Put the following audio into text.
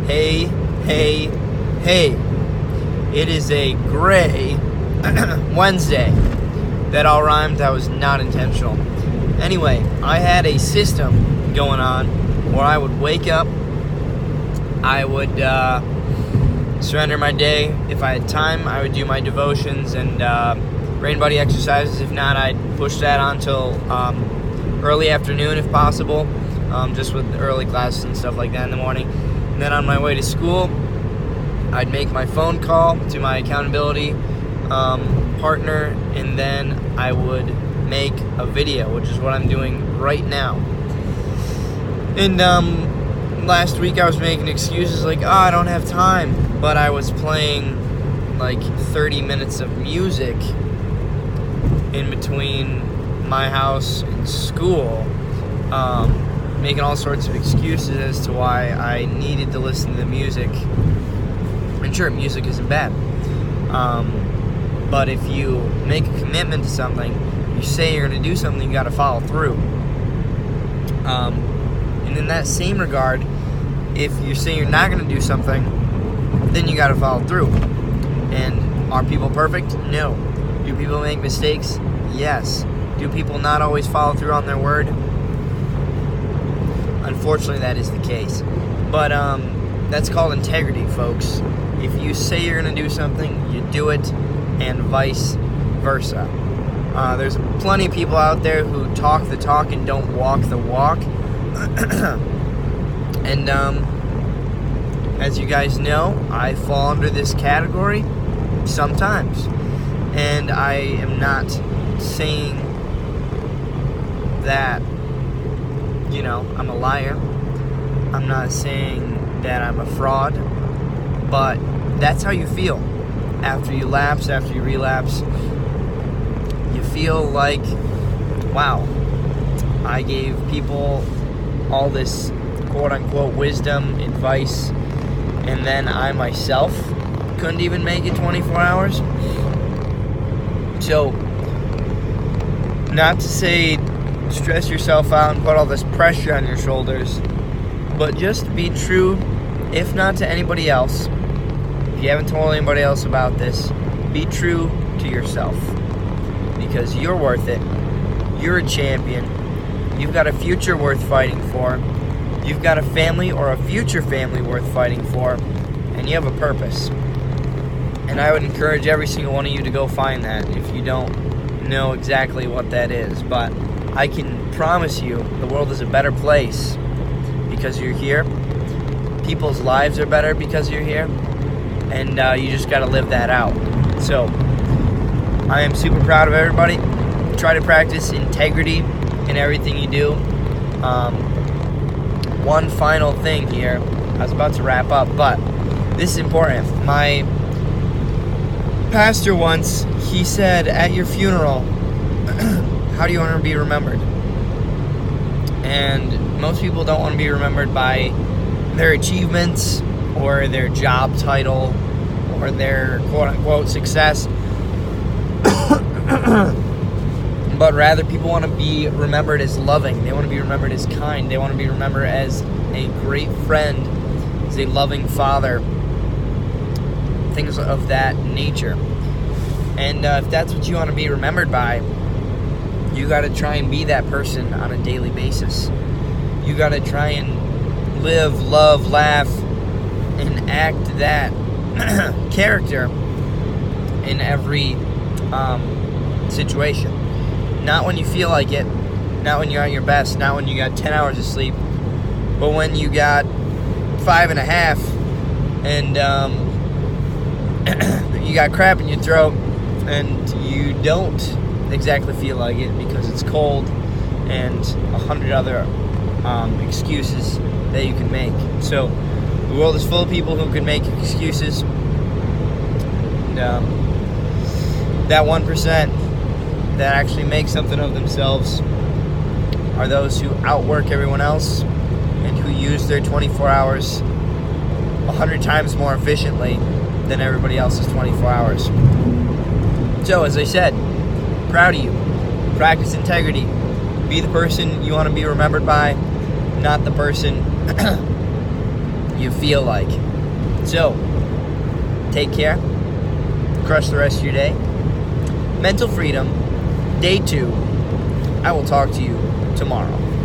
Hey, hey, hey. It is a gray Wednesday. That all rhymed. That was not intentional. Anyway, I had a system going on where I would wake up, I would surrender my day. If I had time, I would do my devotions and brain body exercises. If not, I'd push that on till early afternoon if possible, just with early classes and stuff like that in the morning. And then on my way to school, I'd make my phone call to my accountability partner, and then I would make a video, which is what I'm doing right now. And last week I was making excuses like, I don't have time, but I was playing like 30 minutes of music in between my house and school, making all sorts of excuses as to why I needed to listen to the music. And sure, music isn't bad, but if you make a commitment to something, you say you're going to do something, you got to follow through. And in that same regard, if you say you're not going to do something, then you got to follow through. And are people perfect? No. Do people make mistakes? Yes. Do people not always follow through on their word? Unfortunately, that is the case. But that's called integrity, folks. If you say you're going to do something, you do it, and vice versa. There's plenty of people out there who talk the talk and don't walk the walk. And as you guys know, I fall under this category sometimes. And I am not saying that, I'm a liar. I'm not saying that I'm a fraud. But that's how you feel. After you lapse, after you relapse, you feel like, wow, I gave people all this quote-unquote wisdom, advice, and then I myself couldn't even make it 24 hours. So, not to say stress yourself out and put all this pressure on your shoulders, but just be true, if not to anybody else. If you haven't told anybody else about this, be true to yourself, because you're worth it. You're a champion. You've got a future worth fighting for. You've got a family or a future family worth fighting for, and you have a purpose. And I would encourage every single one of you to go find that if you don't know exactly what that is. But I can promise you the world is a better place because you're here. People's lives are better because you're here. And you just got to live that out. So, I am super proud of everybody. Try to practice integrity in everything you do. One final thing here. I was about to wrap up, but this is important. My pastor once, he said, at your funeral, how do you want to be remembered? And most people don't want to be remembered by their achievements or their job title or their quote-unquote success. But rather, people want to be remembered as loving. They want to be remembered as kind. They want to be remembered as a great friend, as a loving father, things of that nature. And if that's what you want to be remembered by, you got to try and be that person on a daily basis. You got to try and live, love, laugh, and act that character in every situation. Not when you feel like it, not when you're at your best, not when you got 10 hours of sleep, but when you got 5.5 and you got crap in your throat and you don't exactly feel like it because it's cold and 100 other excuses that you can make. So the world is full of people who can make excuses. And, that 1% that actually make something of themselves are those who outwork everyone else and who use their 24 hours 100 times more efficiently than everybody else's 24 hours. So, as I said, proud of you. Practice integrity. Be the person you want to be remembered by, not the person you feel like. So, take care. Crush the rest of your day. Mental freedom, day 2. I will talk to you tomorrow.